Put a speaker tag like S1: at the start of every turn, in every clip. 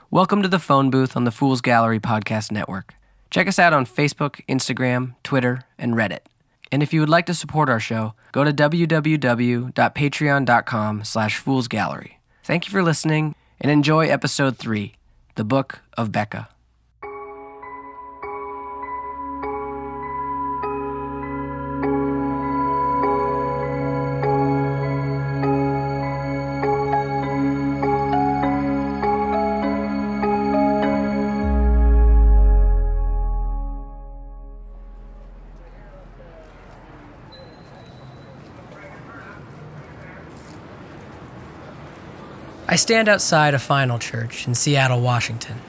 S1: Welcome to the phone booth on the Fool's Gallery Podcast Network. Check us out on Facebook, Instagram, Twitter, and Reddit. And if you would like to support our show, go to www.patreon.com/foolsgallery. Thank you for listening, and enjoy Episode 3, The Book of Beca. I stand outside a final church in Seattle, Washington.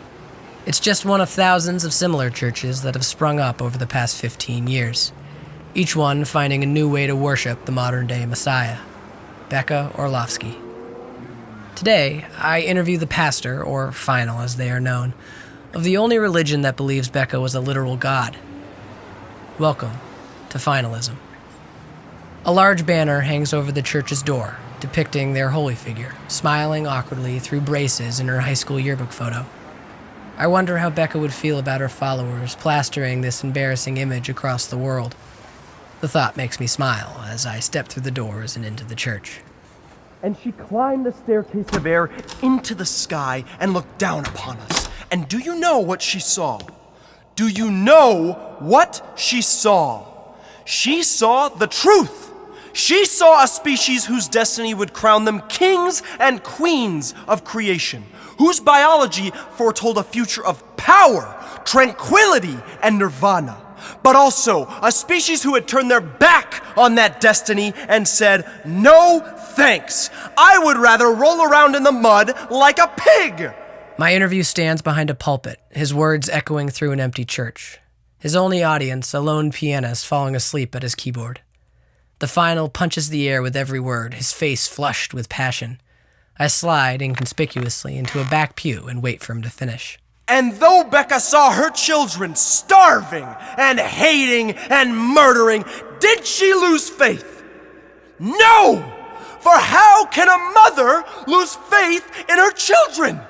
S1: It's just one of thousands of similar churches that have sprung up over the past 15 years, each one finding a new way to worship the modern-day Messiah, Beca Orlofsky. Today, I interview the pastor, or final as they are known, of the only religion that believes Beca was a literal god. Welcome to Finalism. A large banner hangs over the church's door, depicting their holy figure, smiling awkwardly through braces in her high school yearbook photo. I wonder how Beca would feel about her followers plastering this embarrassing image across the world. The thought makes me smile as I step through the doors and into the church.
S2: And she climbed the staircase of air into the sky and looked down upon us. And do you know what she saw? Do you know what she saw? She saw the truth. She saw a species whose destiny would crown them kings and queens of creation, whose biology foretold a future of power, tranquility, and nirvana. But also a species who had turned their back on that destiny and said, "No thanks. I would rather roll around in the mud like a pig."
S1: My interview stands behind a pulpit, his words echoing through an empty church. His only audience, a lone pianist falling asleep at his keyboard. The final punches the air with every word, his face flushed with passion. I slide inconspicuously into a back pew and wait for him to finish.
S2: And though Beca saw her children starving and hating and murdering, did she lose faith? No! For how can a mother lose faith in her children?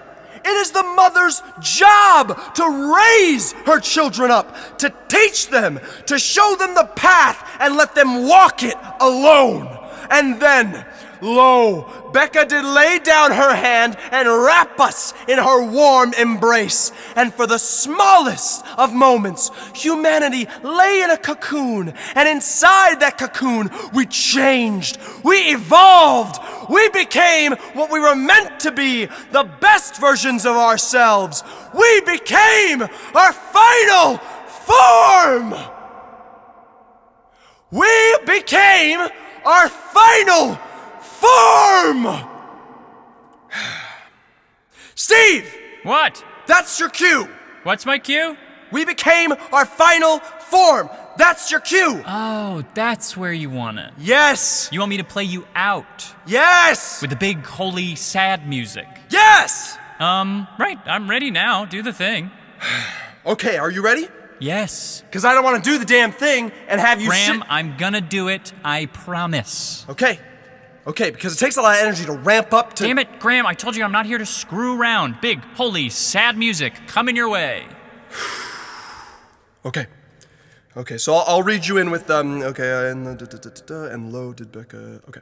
S2: It is the mother's job to raise her children up, to teach them, to show them the path and let them walk it alone. And then, lo, Beca did lay down her hand and wrap us in her warm embrace. And for the smallest of moments, humanity lay in a cocoon. And inside that cocoon, we changed. We evolved. We became what we were meant to be, the best versions of ourselves. We became our final form. We became our final form! Steve!
S3: What?
S2: That's your cue!
S3: What's my cue?
S2: We became our final form! That's your cue!
S3: Oh, that's where you want it.
S2: Yes!
S3: You want me to play you out?
S2: Yes!
S3: With the big, holy, sad music?
S2: Yes!
S3: Right, I'm ready now. Do the thing.
S2: Okay, are you ready?
S3: Yes.
S2: Because I don't want to do the damn thing and have you
S3: Graham, I'm gonna do it. I promise.
S2: Okay, because it takes a lot of energy to ramp up to...
S3: Damn it, Graham, I told you I'm not here to screw around. Big, holy, sad music coming your way.
S2: Okay, so I'll read you in with, and lo did Beca, okay.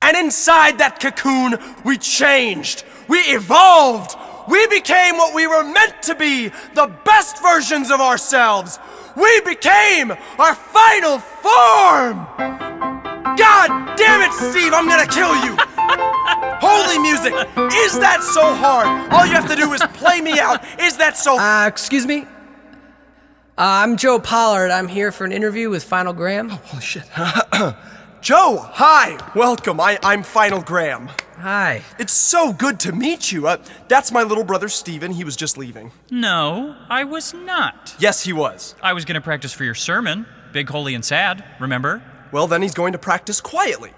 S2: And inside that cocoon, we changed. We evolved. We became what we were meant to be, the best versions of ourselves. We became our final form. God damn it, Steve, I'm gonna kill you. Holy music, is that so hard? All you have to do is play me out. Is that so...
S1: Excuse me? I'm Joe Pollard. I'm here for an interview with Final Graham.
S2: Oh, holy shit. Joe, hi, welcome. I'm Final Graham.
S1: Hi.
S2: It's so good to meet you. That's my little brother, Steven. He was just leaving.
S3: No, I was not.
S2: Yes, he was.
S3: I was gonna practice for your sermon. Big, holy, and sad, remember?
S2: Well, then he's going to practice quietly.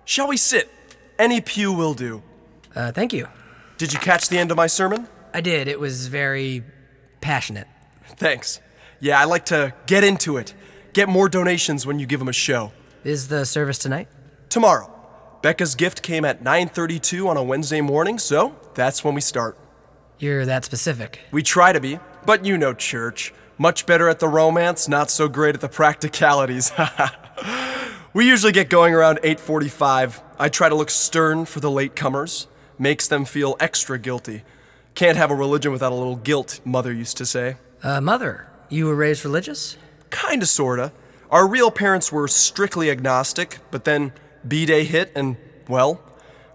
S2: Shall we sit? Any pew will do.
S1: Thank you.
S2: Did you catch the end of my sermon?
S1: I did. It was very passionate.
S2: Thanks. Yeah, I like to get into it. Get more donations when you give them a show.
S1: Is the service tonight?
S2: Tomorrow. Becca's gift came at 9:32 on a Wednesday morning, so that's when we start.
S1: You're that specific.
S2: We try to be, but you know church. Much better at the romance, not so great at the practicalities. We usually get going around 8:45. I try to look stern for the latecomers. Makes them feel extra guilty. Can't have a religion without a little guilt, Mother used to say.
S1: Mother, you were raised religious?
S2: Kinda, sorta. Our real parents were strictly agnostic, but then B-Day hit and, well,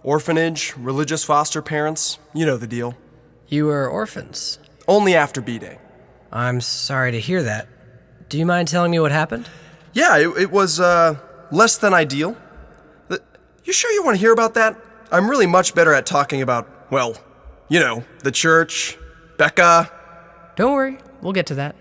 S2: orphanage, religious foster parents, you know the deal.
S1: You were orphans?
S2: Only after B-Day.
S1: I'm sorry to hear that. Do you mind telling me what happened?
S2: Yeah, it was, less than ideal. You sure you want to hear about that? I'm really much better at talking about, well, you know, the church, Becca.
S1: Don't worry, we'll get to that.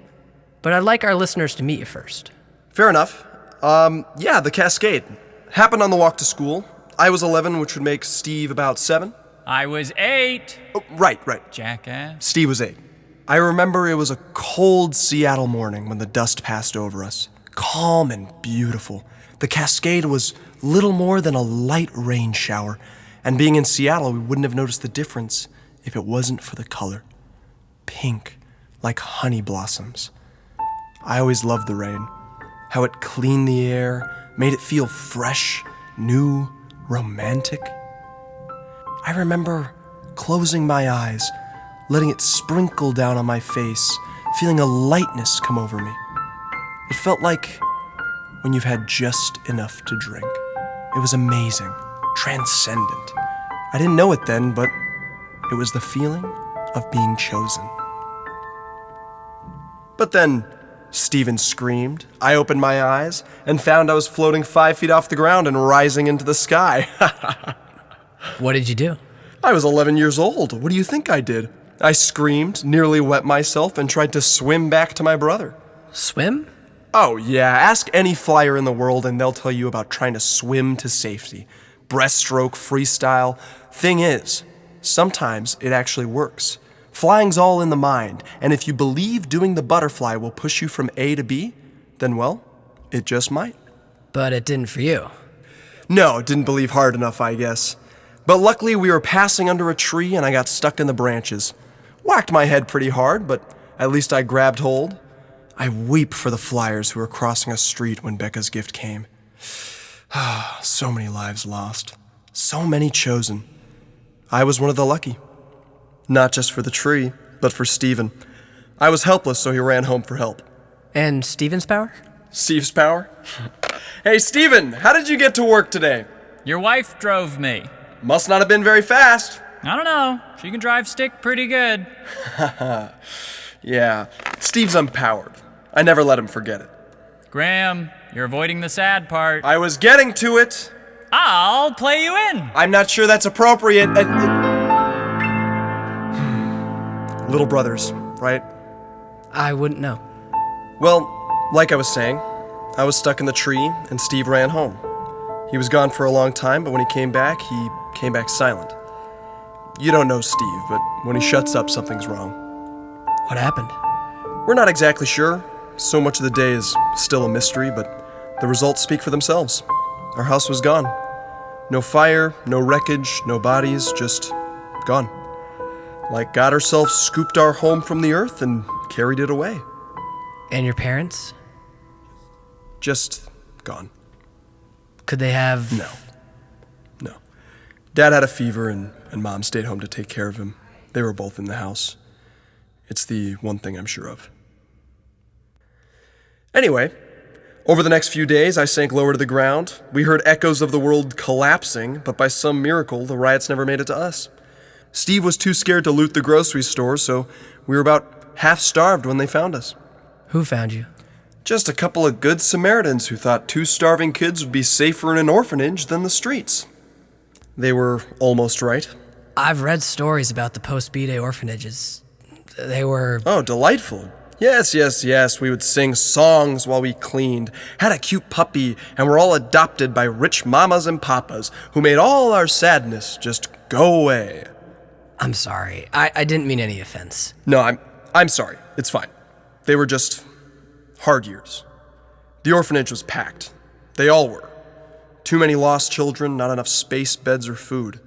S1: But I'd like our listeners to meet you first.
S2: Fair enough. Yeah, the Cascade. Happened on the walk to school. I was 11, which would make Steve about 7.
S3: I was 8.
S2: Oh, right.
S3: Jackass.
S2: Steve was 8. I remember it was a cold Seattle morning when the dust passed over us. Calm and beautiful. The Cascade was little more than a light rain shower, and being in Seattle, we wouldn't have noticed the difference if it wasn't for the color. Pink, like honey blossoms. I always loved the rain. How it cleaned the air, made it feel fresh, new, romantic. I remember closing my eyes, letting it sprinkle down on my face, feeling a lightness come over me. It felt like when you've had just enough to drink. It was amazing, transcendent. I didn't know it then, but it was the feeling of being chosen. But then Stephen screamed. I opened my eyes and found I was floating 5 feet off the ground and rising into the sky.
S1: What did you do?
S2: I was 11 years old. What do you think I did? I screamed, nearly wet myself, and tried to swim back to my brother.
S1: Swim?
S2: Oh yeah, ask any flyer in the world and they'll tell you about trying to swim to safety. Breaststroke, freestyle. Thing is, sometimes it actually works. Flying's all in the mind, and if you believe doing the butterfly will push you from A to B, then well, it just might.
S1: But it didn't for you.
S2: No, didn't believe hard enough, I guess. But luckily we were passing under a tree and I got stuck in the branches. Whacked my head pretty hard, but at least I grabbed hold. I weep for the flyers who were crossing a street when Becca's gift came. So many lives lost. So many chosen. I was one of the lucky. Not just for the tree, but for Stephen. I was helpless, so he ran home for help.
S1: And Stephen's power?
S2: Steve's power? Hey, Stephen, how did you get to work today?
S3: Your wife drove me.
S2: Must not have been very fast.
S3: I don't know. She can drive stick pretty good.
S2: Yeah, Steve's empowered. I never let him forget it.
S3: Graham, you're avoiding the sad part.
S2: I was getting to it.
S3: I'll play you in.
S2: I'm not sure that's appropriate. Little brothers, right?
S1: I wouldn't know.
S2: Well, like I was saying, I was stuck in the tree and Steve ran home. He was gone for a long time, but when he came back silent. You don't know Steve, but when he shuts up, something's wrong.
S1: What happened?
S2: We're not exactly sure. So much of the day is still a mystery, but the results speak for themselves. Our house was gone. No fire, no wreckage, no bodies, just gone. Like God herself scooped our home from the earth and carried it away.
S1: And your parents?
S2: Just gone.
S1: Could they have...
S2: No. Dad had a fever and Mom stayed home to take care of him. They were both in the house. It's the one thing I'm sure of. Anyway, over the next few days, I sank lower to the ground. We heard echoes of the world collapsing, but by some miracle, the riots never made it to us. Steve was too scared to loot the grocery store, so we were about half starved when they found us.
S1: Who found you?
S2: Just a couple of good Samaritans who thought 2 starving kids would be safer in an orphanage than the streets. They were almost right.
S1: I've read stories about the post-B-Day orphanages. They were...
S2: Oh, delightful. Yes. We would sing songs while we cleaned, had a cute puppy, and were all adopted by rich mamas and papas who made all our sadness just go away.
S1: I'm sorry. I didn't mean any offense.
S2: No, I'm sorry. It's fine. They were just hard years. The orphanage was packed. They all were. Too many lost children, not enough space, beds, or food.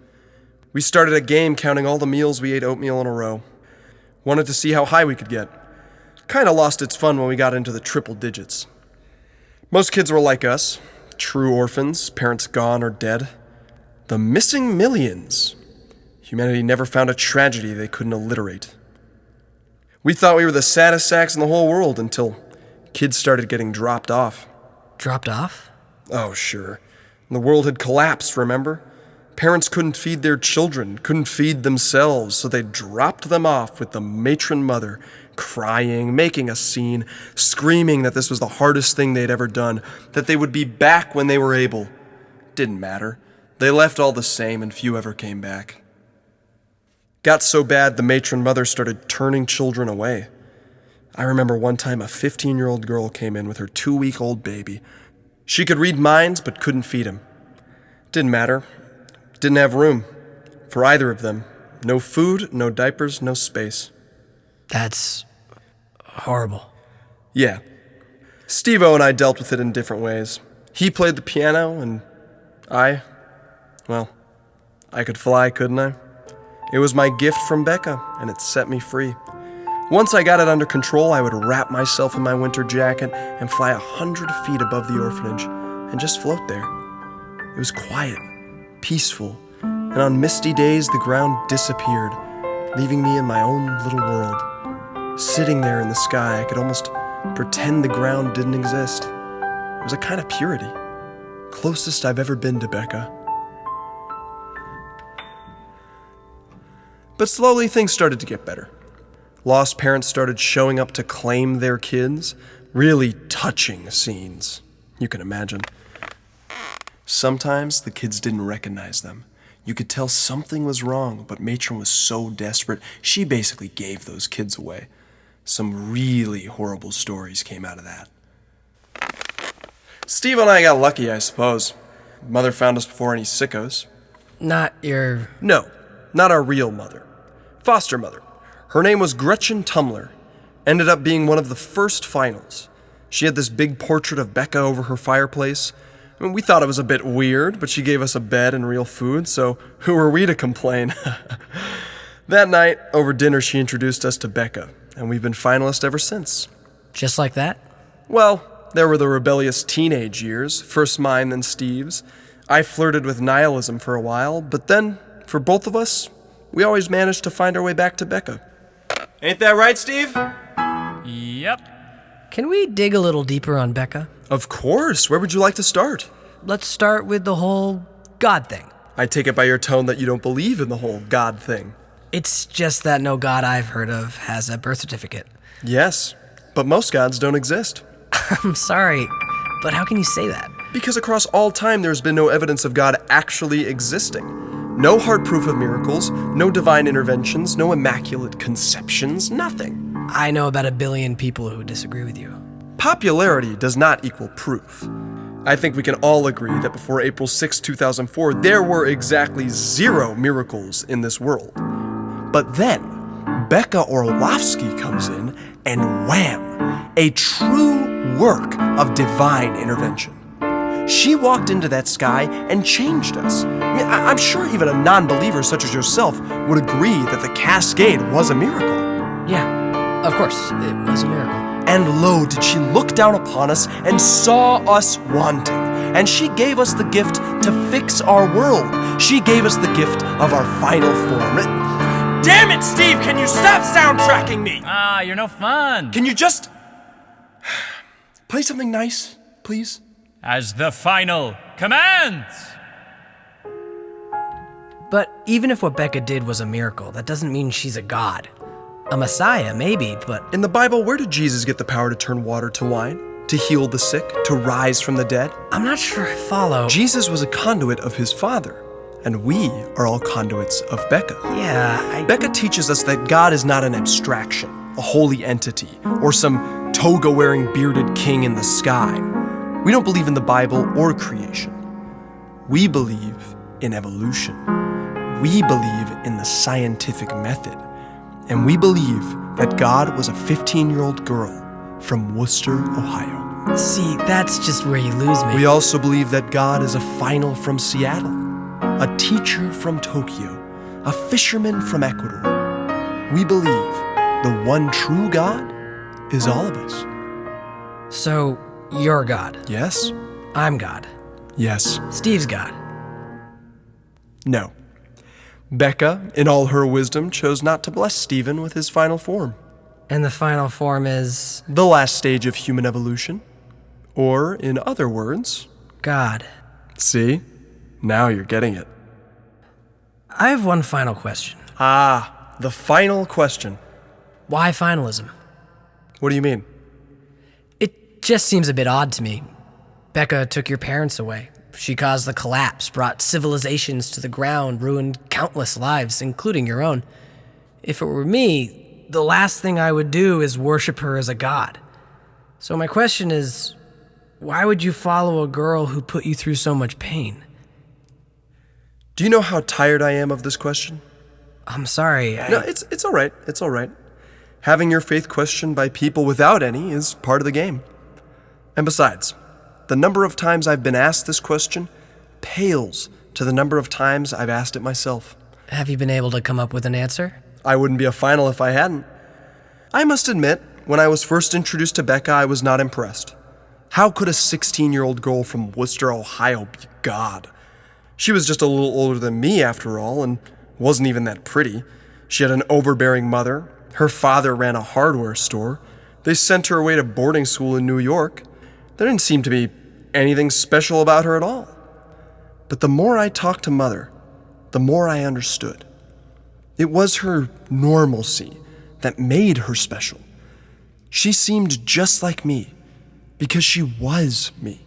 S2: We started a game counting all the meals we ate oatmeal in a row. Wanted to see how high we could get. Kinda lost its fun when we got into the triple digits. Most kids were like us, true orphans, parents gone or dead. The missing millions. Humanity never found a tragedy they couldn't alliterate. We thought we were the saddest sacks in the whole world until kids started getting dropped off.
S1: Dropped off?
S2: Oh, sure. The world had collapsed, remember? Parents couldn't feed their children, couldn't feed themselves, so they dropped them off with the matron mother, crying, making a scene, screaming that this was the hardest thing they'd ever done, that they would be back when they were able. Didn't matter. They left all the same, and few ever came back. Got so bad the matron mother started turning children away. I remember one time a 15-year-old girl came in with her 2-week-old baby. She could read minds, but couldn't feed him. Didn't matter. Didn't have room for either of them. No food, no diapers, no space.
S1: That's horrible.
S2: Yeah. Steve-O and I dealt with it in different ways. He played the piano, and I could fly, couldn't I? It was my gift from Becca, and it set me free. Once I got it under control, I would wrap myself in my winter jacket and fly 100 feet above the orphanage and just float there. It was quiet, peaceful, and on misty days the ground disappeared, leaving me in my own little world. Sitting there in the sky, I could almost pretend the ground didn't exist. It was a kind of purity. Closest I've ever been to Becca. But slowly things started to get better. Lost parents started showing up to claim their kids. Really touching scenes, you can imagine. Sometimes the kids didn't recognize them. You could tell something was wrong, but Matron was so desperate, she basically gave those kids away. Some really horrible stories came out of that. Steve and I got lucky, I suppose. Mother found us before any sickos.
S1: Not your...
S2: No, not our real mother. Foster mother. Her name was Gretchen Tumler. Ended up being one of the first finals. She had this big portrait of Becca over her fireplace. I mean, we thought it was a bit weird, but she gave us a bed and real food, so who were we to complain? That night, over dinner, she introduced us to Becca, and we've been finalists ever since.
S1: Just like that?
S2: Well, there were the rebellious teenage years, first mine, then Steve's. I flirted with nihilism for a while, but then, for both of us, we always managed to find our way back to Becca. Ain't that right, Steve?
S3: Yep.
S1: Can we dig a little deeper on Becca?
S2: Of course. Where would you like to start?
S1: Let's start with the whole God thing.
S2: I take it by your tone that you don't believe in the whole God thing.
S1: It's just that no God I've heard of has a birth certificate.
S2: Yes, but most gods don't exist.
S1: I'm sorry, but how can you say that?
S2: Because across all time there's been no evidence of God actually existing. No hard proof of miracles, no divine interventions, no immaculate conceptions, nothing.
S1: I know about 1 billion people who disagree with you.
S2: Popularity does not equal proof. I think we can all agree that before April 6, 2004, there were exactly 0 miracles in this world. But then, Beca Orlofsky comes in, and wham! A true work of divine intervention. She walked into that sky and changed us. I mean, I'm sure even a non-believer such as yourself would agree that the cascade was a miracle.
S1: Yeah, of course, it was a miracle.
S2: And lo, did she look down upon us and saw us wanting. And she gave us the gift to fix our world. She gave us the gift of our final form. Damn it, Steve, can you stop soundtracking me?
S3: You're no fun.
S2: Can you just play something nice, please?
S3: As the final commands!
S1: But even if what Becca did was a miracle, that doesn't mean she's a god. A messiah, maybe, but...
S2: In the Bible, where did Jesus get the power to turn water to wine? To heal the sick? To rise from the dead?
S1: I'm not sure I follow.
S2: Jesus was a conduit of his Father, and we are all conduits of Becca.
S1: Yeah,
S2: Becca teaches us that God is not an abstraction, a holy entity, or some toga-wearing bearded king in the sky. We don't believe in the Bible or creation. We believe in evolution. We believe in the scientific method. And we believe that God was a 15-year-old girl from Worcester, Ohio.
S1: See, that's just where you lose me.
S2: We also believe that God is a final from Seattle, a teacher from Tokyo, a fisherman from Ecuador. We believe the one true God is all of us.
S1: So, you're God.
S2: Yes?
S1: I'm God.
S2: Yes.
S1: Steve's God.
S2: No. Becca, in all her wisdom, chose not to bless Stephen with his final form.
S1: And the final form is...
S2: The last stage of human evolution. Or, in other words...
S1: God.
S2: See? Now you're getting it.
S1: I have one final question.
S2: Ah, the final question.
S1: Why finalism?
S2: What do you mean?
S1: It just seems a bit odd to me. Becca took your parents away. She caused the collapse, brought civilizations to the ground, ruined countless lives, including your own. If it were me, the last thing I would do is worship her as a god. So my question is, why would you follow a girl who put you through so much pain?
S2: Do you know how tired I am of this question?
S1: I'm sorry.
S2: No, it's all right. It's all right. Having your faith questioned by people without any is part of the game. And besides, the number of times I've been asked this question pales to the number of times I've asked it myself.
S1: Have you been able to come up with an answer?
S2: I wouldn't be a final if I hadn't. I must admit, when I was first introduced to Becca, I was not impressed. How could a 16-year-old girl from Worcester, Ohio be God? She was just a little older than me, after all, and wasn't even that pretty. She had an overbearing mother. Her father ran a hardware store. They sent her away to boarding school in New York. There didn't seem to be anything special about her at all. But the more I talked to Mother, the more I understood. It was her normalcy that made her special. She seemed just like me because she was me.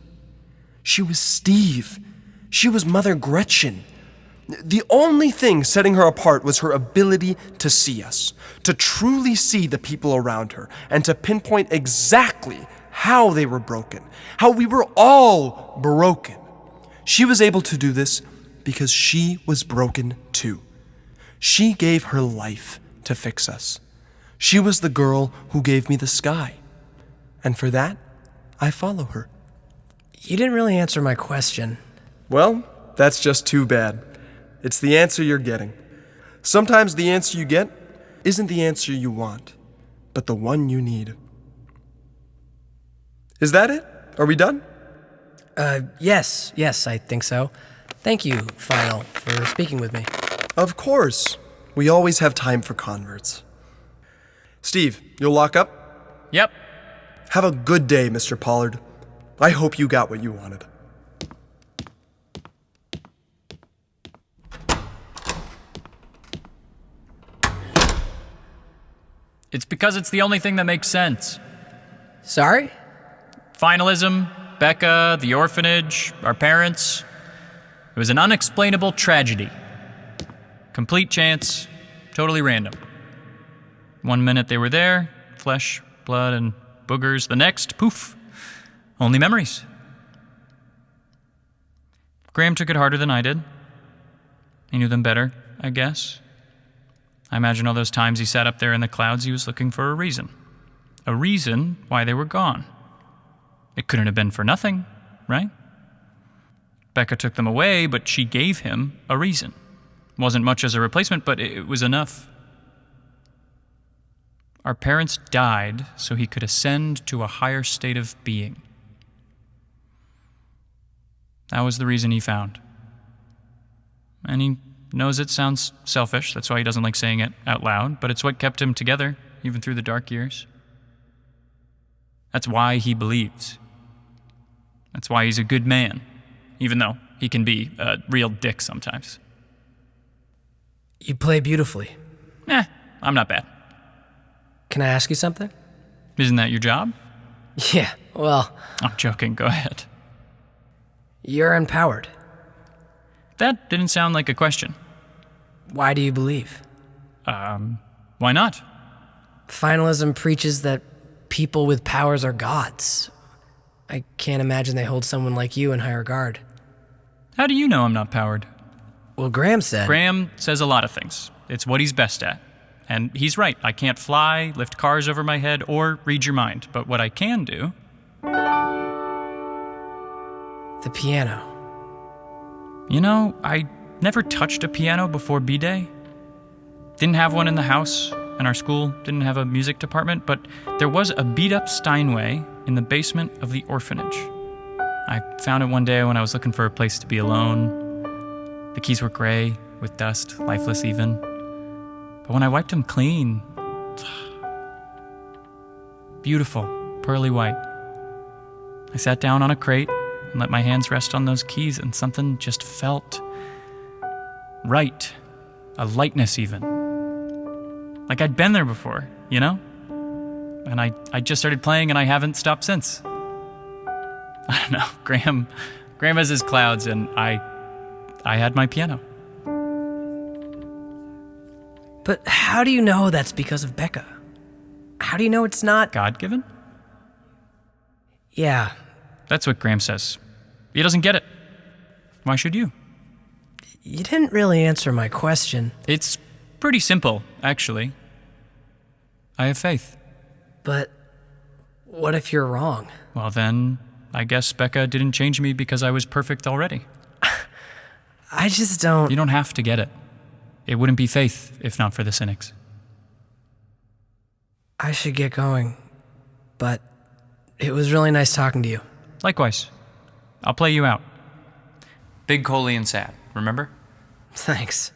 S2: She was Steve. She was Mother Gretchen. The only thing setting her apart was her ability to see us, to truly see the people around her, and to pinpoint exactly how they were broken, how we were all broken. She was able to do this because she was broken too. She gave her life to fix us. She was the girl who gave me the sky. And for that, I follow her.
S1: You didn't really answer my question.
S2: Well, that's just too bad. It's the answer you're getting. Sometimes the answer you get isn't the answer you want, but the one you need. Is that it? Are we done?
S1: Yes, I think so. Thank you, Final, for speaking with me.
S2: Of course. We always have time for converts. Steve, you'll lock up?
S3: Yep.
S2: Have a good day, Mr. Pollard. I hope you got what you wanted.
S3: It's because it's the only thing that makes sense.
S1: Sorry?
S3: Finalism, Becca, the orphanage, our parents. It was an unexplainable tragedy. Complete chance, totally random. One minute they were there, flesh, blood, and boogers. The next, poof, only memories. Graham took it harder than I did. He knew them better, I guess. I imagine all those times he sat up there in the clouds, he was looking for a reason. A reason why they were gone. It couldn't have been for nothing, right? Becca took them away, but she gave him a reason. Wasn't much as a replacement, but it was enough. Our parents died so he could ascend to a higher state of being. That was the reason he found. And he knows it sounds selfish, that's why he doesn't like saying it out loud, but it's what kept him together, even through the dark years. That's why he believes. That's why he's a good man, even though he can be a real dick sometimes.
S1: You play beautifully.
S3: I'm not bad.
S1: Can I ask you something?
S3: Isn't that your job?
S1: Yeah, well...
S3: I'm joking, go ahead.
S1: You're empowered.
S3: That didn't sound like a question.
S1: Why do you believe?
S3: Why not?
S1: Finalism preaches that people with powers are gods. I can't imagine they hold someone like you in high regard.
S3: How do you know I'm not powered?
S1: Well, Graham said...
S3: Graham says a lot of things. It's what he's best at. And he's right. I can't fly, lift cars over my head, or read your mind. But what I can do
S1: The piano.
S3: You know, I never touched a piano before B-Day. Didn't have one in the house, and our school didn't have a music department, but there was a beat-up Steinway in the basement of the orphanage. I found it one day when I was looking for a place to be alone. The keys were gray, with dust, lifeless even. But when I wiped them clean, beautiful, pearly white. I sat down on a crate and let my hands rest on those keys, and something just felt right. A lightness even. Like I'd been there before, you know? And I just started playing and I haven't stopped since. I don't know, Graham has his clouds and I had my piano.
S1: But how do you know that's because of Becca? How do you know it's not...
S3: God-given?
S1: Yeah.
S3: That's what Graham says. He doesn't get it. Why should you?
S1: You didn't really answer my question.
S3: It's pretty simple, actually. I have faith.
S1: But what if you're wrong?
S3: Well then, I guess Becca didn't change me because I was perfect already.
S1: I just don't...
S3: You don't have to get it. It wouldn't be faith if not for the cynics.
S1: I should get going. But it was really nice talking to you.
S3: Likewise. I'll play you out. Big, Coley, and sad, remember?
S1: Thanks.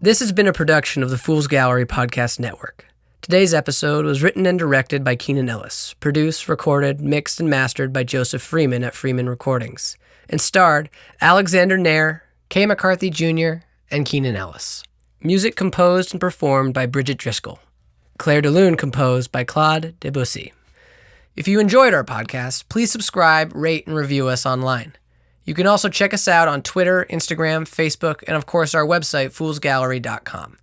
S1: This has been a production of the Fool's Gallery Podcast Network. Today's episode was written and directed by Keenan Ellis, produced, recorded, mixed, and mastered by Joseph Freeman at Freeman Recordings, and starred Alexander Neher, K. McCarthey Jr., and Keenan Ellis. Music composed and performed by Bridget Driscol. Clare De Lune composed by Claude Debussy. If you enjoyed our podcast, please subscribe, rate, and review us online. You can also check us out on Twitter, Instagram, Facebook, and of course our website, foolsgallery.com.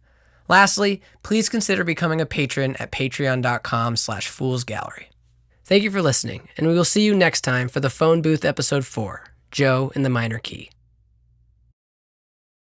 S1: Lastly, please consider becoming a patron at patreon.com/foolsgallery. Thank you for listening, and we will see you next time for the Phone Booth Episode 4, Joe in the Minor Key.